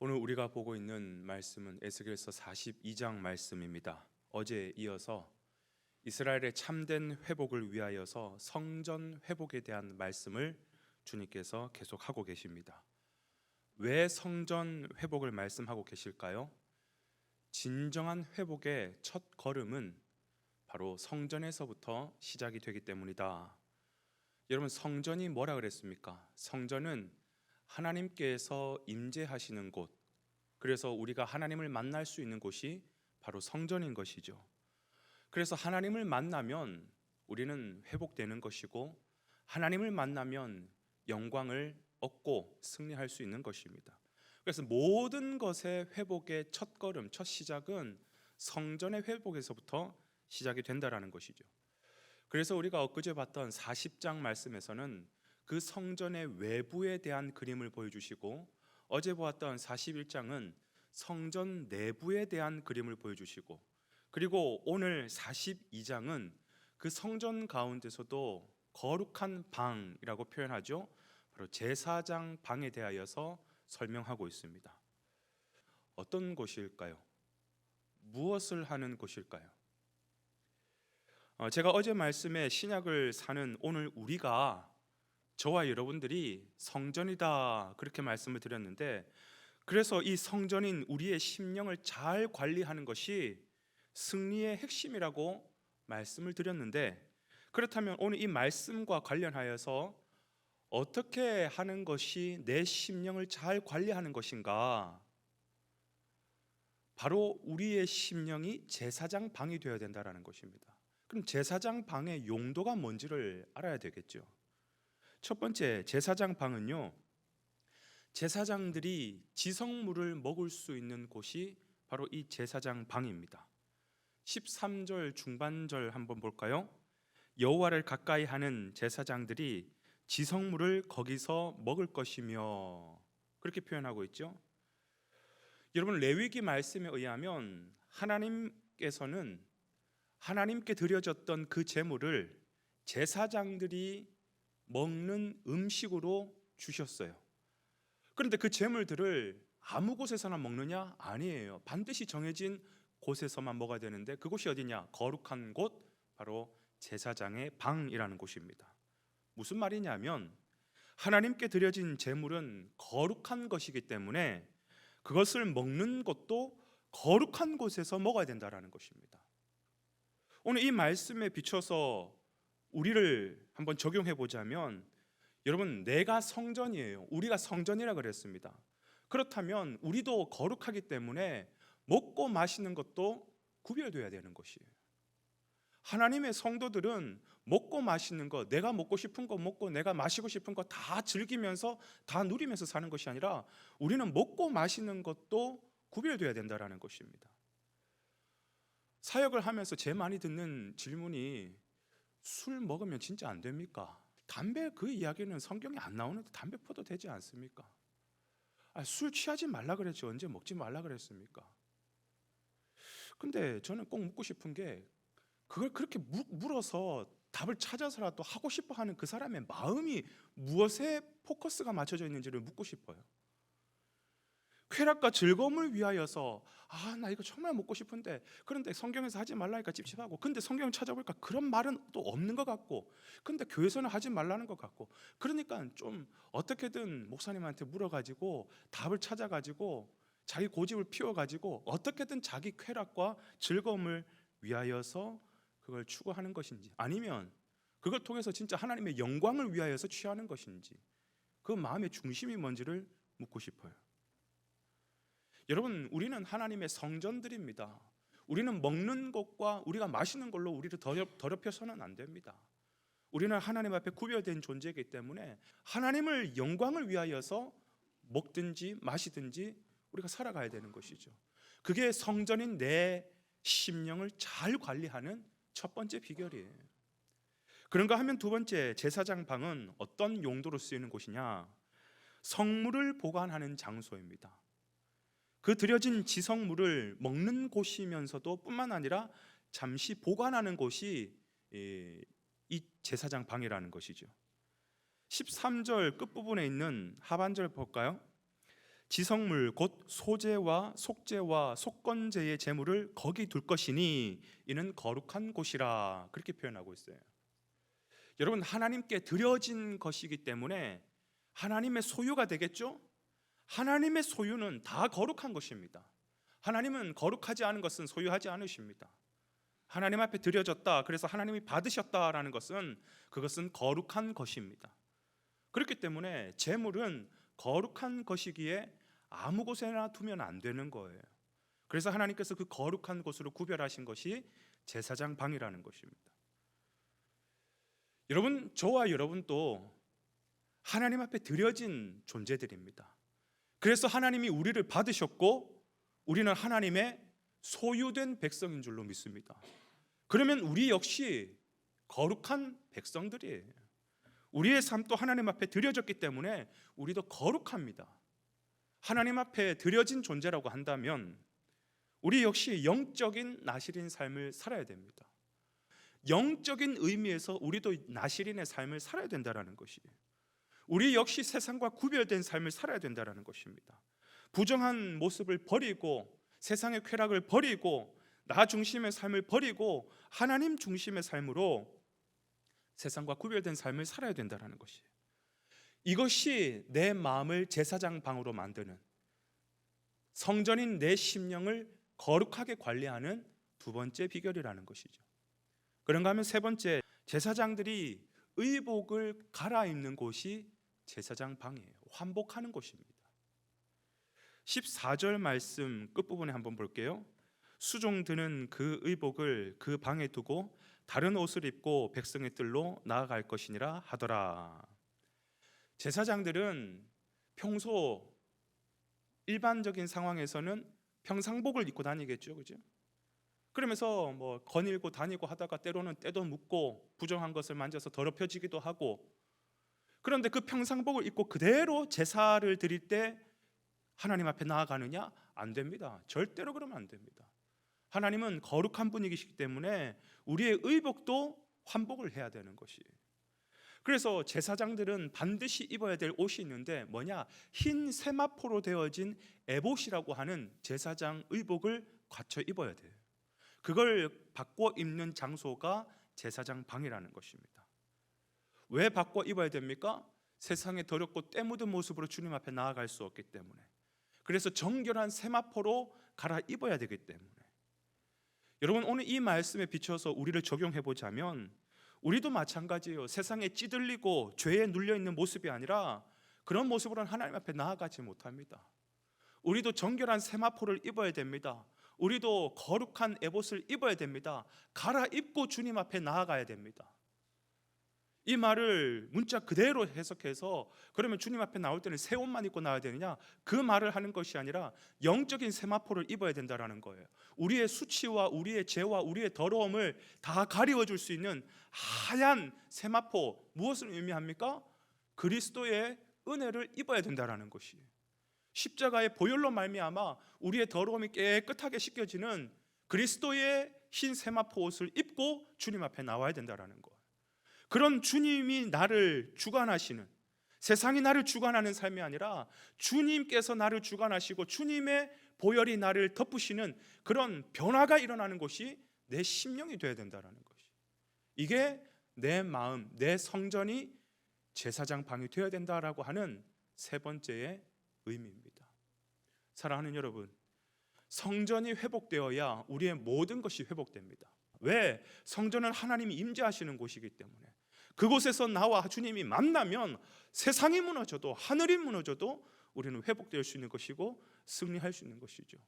오늘 우리가 보고 있는 말씀은 에스겔서 42장 말씀입니다. 어제에 이어서 이스라엘의 참된 회복을 위하여서 성전 회복에 대한 말씀을 주님께서 계속하고 계십니다. 왜 성전 회복을 말씀하고 계실까요? 진정한 회복의 첫 걸음은 바로 성전에서부터 시작이 되기 때문이다. 여러분, 성전이 뭐라 그랬습니까? 성전은 하나님께서 임재하시는 곳, 그래서 우리가 하나님을 만날 수 있는 곳이 바로 성전인 것이죠. 그래서 하나님을 만나면 우리는 회복되는 것이고, 하나님을 만나면 영광을 얻고 승리할 수 있는 것입니다. 그래서 모든 것의 회복의 첫 걸음, 첫 시작은 성전의 회복에서부터 시작이 된다라는 것이죠. 그래서 우리가 엊그제 봤던 40장 말씀에서는 그 성전의 외부에 대한 그림을 보여주시고, 어제 보았던 41장은 성전 내부에 대한 그림을 보여주시고, 그리고 오늘 42장은 그 성전 가운데서도 거룩한 방이라고 표현하죠. 바로 제사장 방에 대하여서 설명하고 있습니다. 어떤 곳일까요? 무엇을 하는 곳일까요? 제가 어제 말씀에 신약을 사는 오늘 우리가, 저와 여러분들이 성전이다 그렇게 말씀을 드렸는데, 그래서 이 성전인 우리의 심령을 잘 관리하는 것이 승리의 핵심이라고 말씀을 드렸는데, 그렇다면 오늘 이 말씀과 관련하여서 어떻게 하는 것이 내 심령을 잘 관리하는 것인가? 바로 우리의 심령이 제사장 방이 되어야 된다는 것입니다. 그럼 제사장 방의 용도가 뭔지를 알아야 되겠죠. 첫 번째, 제사장 방은요, 제사장들이 지성물을 먹을 수 있는 곳이 바로 이 제사장 방입니다. 13절 중반절 한번 볼까요? 여호와를 가까이 하는 제사장들이 지성물을 거기서 먹을 것이며, 그렇게 표현하고 있죠. 여러분, 레위기 말씀에 의하면 하나님께서는 하나님께 드려졌던 그 제물을 제사장들이 먹는 음식으로 주셨어요. 그런데 그 제물들을 아무 곳에서나 먹느냐? 아니에요. 반드시 정해진 곳에서만 먹어야 되는데, 그곳이 어디냐? 거룩한 곳, 바로 제사장의 방이라는 곳입니다. 무슨 말이냐면, 하나님께 드려진 제물은 거룩한 것이기 때문에 그것을 먹는 것도 거룩한 곳에서 먹어야 된다는 것입니다. 오늘 이 말씀에 비춰서 우리를 한번 적용해 보자면, 여러분, 내가 성전이에요. 우리가 성전이라 그랬습니다. 그렇다면 우리도 거룩하기 때문에 먹고 마시는 것도 구별돼야 되는 것이에요. 하나님의 성도들은 먹고 마시는 것, 내가 먹고 싶은 거 먹고 내가 마시고 싶은 거 다 즐기면서 다 누리면서 사는 것이 아니라, 우리는 먹고 마시는 것도 구별돼야 된다는 것입니다. 사역을 하면서 제일 많이 듣는 질문이, 술 먹으면 진짜 안 됩니까? 담배, 그 이야기는 성경에 안 나오는데 담배 피워도 되지 않습니까? 술 취하지 말라 그랬죠. 언제 먹지 말라 그랬습니까? 근데 저는 꼭 묻고 싶은 게, 그걸 그렇게 물어서 답을 찾아서라도 하고 싶어 하는 그 사람의 마음이 무엇에 포커스가 맞춰져 있는지를 묻고 싶어요. 쾌락과 즐거움을 위하여서, 나 이거 정말 먹고 싶은데, 그런데 성경에서 하지 말라니까 찝찝하고, 근데 성경 찾아보니까 그런 말은 또 없는 것 같고, 근데 교회에서는 하지 말라는 것 같고, 그러니까 좀 어떻게든 목사님한테 물어가지고 답을 찾아가지고 자기 고집을 피워가지고 어떻게든 자기 쾌락과 즐거움을 위하여서 그걸 추구하는 것인지, 아니면 그걸 통해서 진짜 하나님의 영광을 위하여서 취하는 것인지, 그 마음의 중심이 뭔지를 묻고 싶어요. 여러분, 우리는 하나님의 성전들입니다. 우리는 먹는 것과 우리가 마시는 걸로 우리를 더럽혀서는 안 됩니다. 우리는 하나님 앞에 구별된 존재이기 때문에 하나님을 영광을 위하여서 먹든지 마시든지 우리가 살아가야 되는 것이죠. 그게 성전인 내 심령을 잘 관리하는 첫 번째 비결이에요. 그런가 하면 두 번째, 제사장 방은 어떤 용도로 쓰이는 곳이냐? 성물을 보관하는 장소입니다. 그 드려진 지성물을 먹는 곳이면서도 뿐만 아니라 잠시 보관하는 곳이 이 제사장 방이라는 것이죠. 13절 끝부분에 있는 하반절 볼까요? 지성물 곧 소제와 속제와 속건제의 제물을 거기 둘 것이니 이는 거룩한 곳이라, 그렇게 표현하고 있어요. 여러분, 하나님께 드려진 것이기 때문에 하나님의 소유가 되겠죠? 하나님의 소유는 다 거룩한 것입니다. 하나님은 거룩하지 않은 것은 소유하지 않으십니다. 하나님 앞에 드려졌다, 그래서 하나님이 받으셨다라는 것은 그것은 거룩한 것입니다. 그렇기 때문에 제물은 거룩한 것이기에 아무 곳에나 두면 안 되는 거예요. 그래서 하나님께서 그 거룩한 곳으로 구별하신 것이 제사장 방이라는 것입니다. 여러분, 저와 여러분도 하나님 앞에 드려진 존재들입니다. 그래서 하나님이 우리를 받으셨고 우리는 하나님의 소유된 백성인 줄로 믿습니다. 그러면 우리 역시 거룩한 백성들이에요. 우리의 삶도 하나님 앞에 드려졌기 때문에 우리도 거룩합니다. 하나님 앞에 드려진 존재라고 한다면 우리 역시 영적인 나실인 삶을 살아야 됩니다. 영적인 의미에서 우리도 나실인의 삶을 살아야 된다는 것이에요. 우리 역시 세상과 구별된 삶을 살아야 된다는 것입니다. 부정한 모습을 버리고 세상의 쾌락을 버리고 나 중심의 삶을 버리고 하나님 중심의 삶으로 세상과 구별된 삶을 살아야 된다는 것이에요. 이것이 내 마음을 제사장 방으로 만드는, 성전인 내 심령을 거룩하게 관리하는 두 번째 비결이라는 것이죠. 그런가 하면 세 번째, 제사장들이 의복을 갈아입는 곳이 제사장 방이에요. 환복하는 곳입니다. 14절 말씀 끝부분에 한번 볼게요. 수종 드는 그 의복을 그 방에 두고 다른 옷을 입고 백성의 뜰로 나아갈 것이니라 하더라. 제사장들은 평소 일반적인 상황에서는 평상복을 입고 다니겠죠, 그죠? 그러면서 뭐 거닐고 다니고 하다가 때로는 때도 묻고 부정한 것을 만져서 더럽혀지기도 하고, 그런데 그 평상복을 입고 그대로 제사를 드릴 때 하나님 앞에 나아가느냐? 안 됩니다. 절대로 그러면 안 됩니다. 하나님은 거룩한 분이시기 때문에 우리의 의복도 환복을 해야 되는 것이에요. 그래서 제사장들은 반드시 입어야 될 옷이 있는데 뭐냐? 흰 세마포로 되어진 에봇이라고 하는 제사장 의복을 갖춰 입어야 돼요. 그걸 바꿔 입는 장소가 제사장 방이라는 것입니다. 왜 바꿔 입어야 됩니까? 세상에 더럽고 때 묻은 모습으로 주님 앞에 나아갈 수 없기 때문에. 그래서 정결한 세마포로 갈아입어야 되기 때문에. 여러분, 오늘 이 말씀에 비춰서 우리를 적용해 보자면 우리도 마찬가지예요. 세상에 찌들리고 죄에 눌려있는 모습이 아니라 그런 모습으로는 하나님 앞에 나아가지 못합니다. 우리도 정결한 세마포를 입어야 됩니다. 우리도 거룩한 에봇을 입어야 됩니다. 갈아입고 주님 앞에 나아가야 됩니다. 이 말을 문자 그대로 해석해서 그러면 주님 앞에 나올 때는 새 옷만 입고 나와야 되느냐? 그 말을 하는 것이 아니라 영적인 세마포를 입어야 된다는 거예요. 우리의 수치와 우리의 죄와 우리의 더러움을 다 가리워줄 수 있는 하얀 세마포, 무엇을 의미합니까? 그리스도의 은혜를 입어야 된다는 것이에요. 십자가의 보혈로 말미암아 우리의 더러움이 깨끗하게 씻겨지는 그리스도의 흰 세마포 옷을 입고 주님 앞에 나와야 된다는 거예요. 그런 주님이 나를 주관하시는, 세상이 나를 주관하는 삶이 아니라 주님께서 나를 주관하시고 주님의 보혈이 나를 덮으시는 그런 변화가 일어나는 것이 내 심령이 되어야 된다는 것이, 이게 내 마음, 내 성전이 제사장 방이 되어야 된다라고 하는 세 번째의 의미입니다. 사랑하는 여러분, 성전이 회복되어야 우리의 모든 것이 회복됩니다. 왜? 성전은 하나님이 임재하시는 곳이기 때문에. 그곳에서 나와 주님이 만나면 세상이 무너져도 하늘이 무너져도 우리는 회복될 수 있는 것이고 승리할 수 있는 것이죠.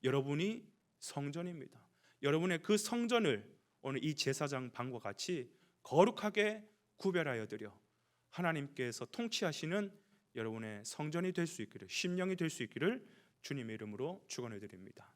여러분이 성전입니다. 여러분의 그 성전을 오늘 이 제사장 방과 같이 거룩하게 구별하여 드려 하나님께서 통치하시는 여러분의 성전이 될 수 있기를, 심령이 될 수 있기를 주님의 이름으로 축원해 드립니다.